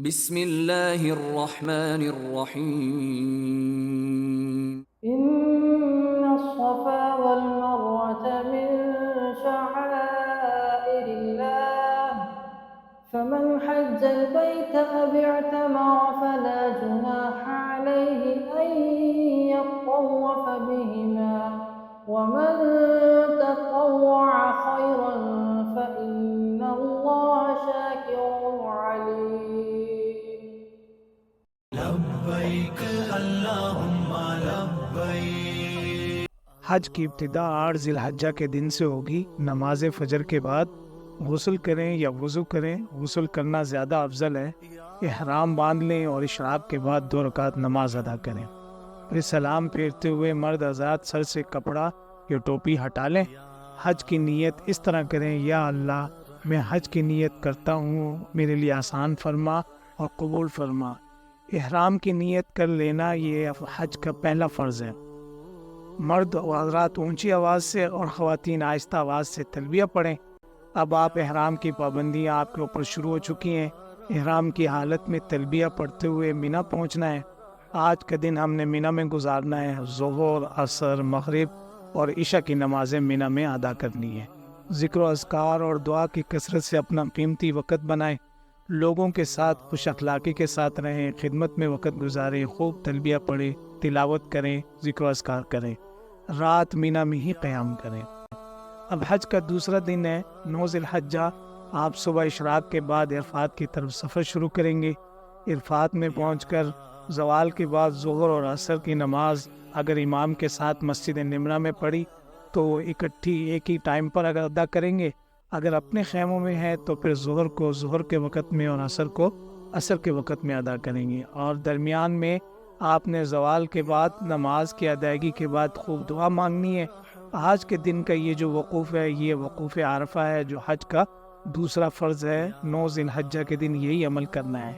بسم اللہ الرحمن الرحیم إن الصفا والمروة من شعائر الله فمن حج البيت أو اعتمر فلا جناح عليه أن يطوف بهما ومن تطوع خيرا فإن الله شاكر عليم. حج کی ابتدا 8 ذی الحجہ کے دن سے ہوگی۔ نماز فجر کے بعد غسل کریں یا وضو کریں، غسل کرنا زیادہ افضل ہے۔ احرام باندھ لیں اور اشراق کے بعد 2 رکعت نماز ادا کریں۔ پھر سلام پھیرتے ہوئے مرد حضرات سر سے کپڑا یا ٹوپی ہٹا لیں۔ حج کی نیت اس طرح کریں: یا اللہ، میں حج کی نیت کرتا ہوں، میرے لیے آسان فرما اور قبول فرما۔ احرام کی نیت کر لینا یہ حج کا پہلا فرض ہے۔ مرد و حضرات اونچی آواز سے اور خواتین آہستہ آواز سے تلبیہ پڑھیں۔ اب آپ احرام کی پابندیاں آپ کے اوپر شروع ہو چکی ہیں۔ احرام کی حالت میں تلبیہ پڑھتے ہوئے مینا پہنچنا ہے۔ آج کا دن ہم نے مینا میں گزارنا ہے۔ ظہر، عصر، مغرب اور عشاء کی نمازیں مینا میں ادا کرنی ہے۔ ذکر و اذکار اور دعا کی کثرت سے اپنا قیمتی وقت بنائیں۔ لوگوں کے ساتھ خوش اخلاقی کے ساتھ رہیں، خدمت میں وقت گزاریں، خوب تلبیہ پڑھیں، تلاوت کریں، ذکر و اذکار کریں، رات مینا میں ہی قیام کریں۔ اب حج کا دوسرا دن ہے 9 ذی الحجہ۔ آپ صبح اشراق کے بعد عرفات کی طرف سفر شروع کریں گے۔ عرفات میں پہنچ کر زوال کے بعد ظہر اور عصر کی نماز اگر امام کے ساتھ مسجد نمرہ میں پڑھی تو اکٹھی ایک ہی ٹائم پر اگر ادا کریں گے۔ اگر اپنے خیموں میں ہے تو پھر ظہر کو ظہر کے وقت میں اور عصر کو عصر کے وقت میں ادا کریں گے، اور درمیان میں آپ نے زوال کے بعد نماز کی ادائیگی کے بعد خوب دعا مانگنی ہے۔ آج کے دن کا یہ جو وقوف ہے یہ وقوف عرفہ ہے، جو حج کا دوسرا فرض ہے۔ 9 ذی الحجہ کے دن یہی عمل کرنا ہے۔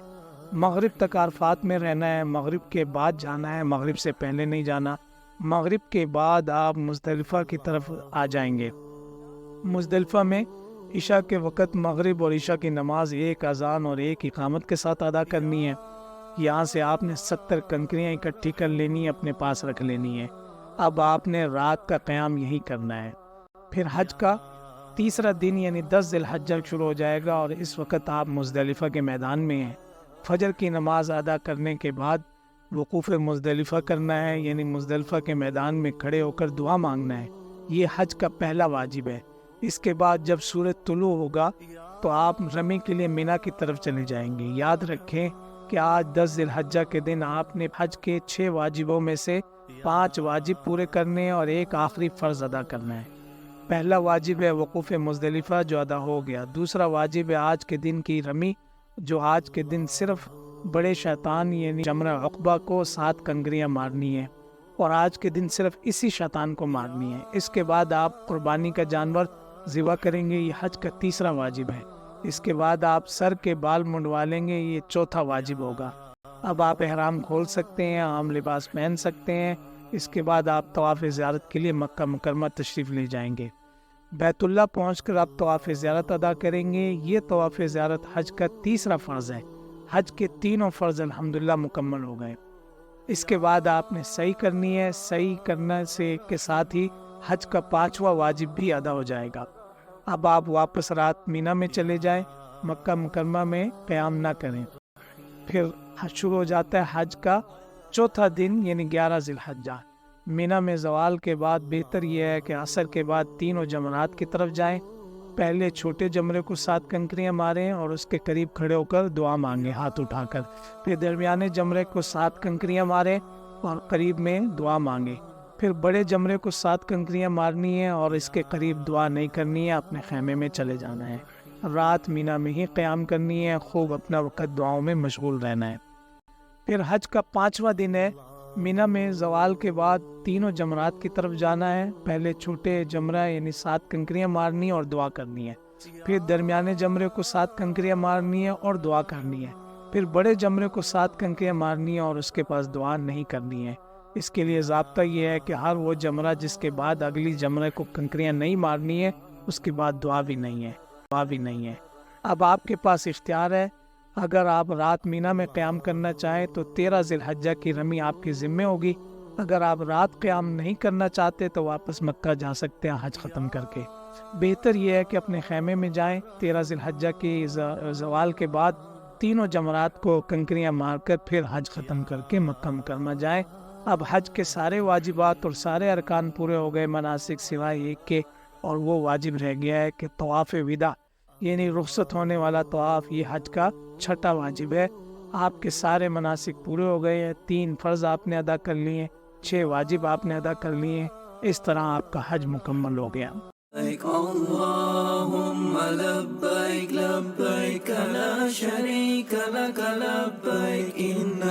مغرب تک عرفات میں رہنا ہے، مغرب کے بعد جانا ہے، مغرب سے پہلے نہیں جانا۔ مغرب کے بعد آپ مزدلفہ کی طرف آ جائیں گے۔ مزدلفہ میں عشاء کے وقت مغرب اور عشاء کی نماز ایک اذان اور ایک اقامت کے ساتھ ادا کرنی ہے۔ یہاں سے آپ نے 70 کنکریاں اکٹھی کر لینی ہے، اپنے پاس رکھ لینی ہے۔ اب آپ نے رات کا قیام یہی کرنا ہے۔ پھر حج کا تیسرا دن یعنی 10 ذی الحجہ شروع ہو جائے گا، اور اس وقت آپ مزدلفہ کے میدان میں ہیں۔ فجر کی نماز ادا کرنے کے بعد وقوف مزدلفہ کرنا ہے، یعنی مزدلفہ کے میدان میں کھڑے ہو کر دعا مانگنا ہے۔ یہ حج کا پہلا واجب ہے۔ اس کے بعد جب سورج طلوع ہوگا تو آپ رمی کے لیے مینا کی طرف چلے جائیں گے۔ یاد رکھیں کہ آج 10 ذی الحجہ کے دن آپ نے حج کے 6 واجبوں میں سے 5 واجب پورے کرنے اور ایک آخری فرض ادا کرنا ہے۔ پہلا واجب ہے وقوف مزدلفہ، جو ادا ہو گیا۔ دوسرا واجب ہے آج کے دن کی رمی، جو آج کے دن صرف بڑے شیطان یعنی جمرہ عقبہ کو 7 کنکریاں مارنی ہے، اور آج کے دن صرف اسی شیطان کو مارنی ہے۔ اس کے بعد آپ قربانی کا جانور ذبح کریں گے، یہ حج کا تیسرا واجب ہے۔ اس کے بعد آپ سر کے بال منڈوا لیں گے، یہ چوتھا واجب ہوگا۔ اب آپ احرام کھول سکتے ہیں، عام لباس پہن سکتے ہیں۔ اس کے بعد آپ طواف زیارت کے لیے مکہ مکرمہ تشریف لے جائیں گے۔ بیت اللہ پہنچ کر آپ طواف زیارت ادا کریں گے۔ یہ طواف زیارت حج کا تیسرا فرض ہے۔ حج کے تینوں فرض الحمدللہ مکمل ہو گئے۔ اس کے بعد آپ نے سعی کرنی ہے۔ سعی کرنے سے کے ساتھ ہی حج کا 5واں واجب بھی ادا ہو جائے گا۔ اب آپ واپس رات مینا میں چلے جائیں، مکہ مکرمہ میں قیام نہ کریں۔ پھر شروع ہو جاتا ہے حج کا چوتھا دن یعنی 11 ذی الحجہ۔ مینا میں زوال کے بعد بہتر یہ ہے کہ عصر کے بعد تینوں جمرات کی طرف جائیں۔ پہلے چھوٹے جمرے کو 7 کنکریاں ماریں اور اس کے قریب کھڑے ہو کر دعا مانگیں ہاتھ اٹھا کر۔ پھر درمیانے جمرے کو 7 کنکریاں ماریں اور قریب میں دعا مانگیں۔ پھر بڑے جمرے کو 7 کنکریاں مارنی ہے اور اس کے قریب دعا نہیں کرنی ہے، اپنے خیمے میں چلے جانا ہے۔ رات مینا میں ہی قیام کرنی ہے، خوب اپنا وقت دعاؤں میں مشغول رہنا ہے۔ پھر حج کا 5واں دن ہے۔ مینا میں زوال کے بعد تینوں جمرات کی طرف جانا ہے۔ پہلے چھوٹے جمرہ یعنی 7 کنکریاں مارنی اور دعا کرنی ہے۔ پھر درمیانے جمرے کو 7 کنکریاں مارنی ہے اور دعا کرنی ہے۔ پھر بڑے جمرے کو 7 کنکریاں مارنی ہے اور اس کے پاس دعا نہیں کرنی ہے۔ اس کے لیے ضابطہ یہ ہے کہ ہر وہ جمرہ جس کے بعد اگلی جمرے کو کنکریاں نہیں مارنی ہے، اس کے بعد دعا بھی نہیں ہے۔ اب آپ کے پاس اختیار ہے اگر آپ رات مینا میں قیام کرنا چاہیں تو 13 ذی الحجہ کی رمی آپ کے ذمے ہوگی۔ اگر آپ رات قیام نہیں کرنا چاہتے تو واپس مکہ جا سکتے ہیں حج ختم کر کے۔ بہتر یہ ہے کہ اپنے خیمے میں جائیں، 13 ذی الحجہ کی زوال کے بعد تینوں جمرات کو کنکریاں مار کر پھر حج ختم کر کے مکہ مکرمہ جائیں۔ اب حج کے سارے واجبات اور سارے ارکان پورے ہو گئے مناسک سوائے ایک کے، اور وہ واجب رہ گیا ہے کہ طواف وداع یعنی رخصت ہونے والا طواف، یہ حج کا چھٹا واجب ہے۔ آپ کے سارے مناسک پورے ہو گئے ہیں، 3 فرض آپ نے ادا کر لیے، 6 واجب آپ نے ادا کر لیے، اس طرح آپ کا حج مکمل ہو گیا۔ اللهم لبيك لبيك لا شريك لك لبيك إن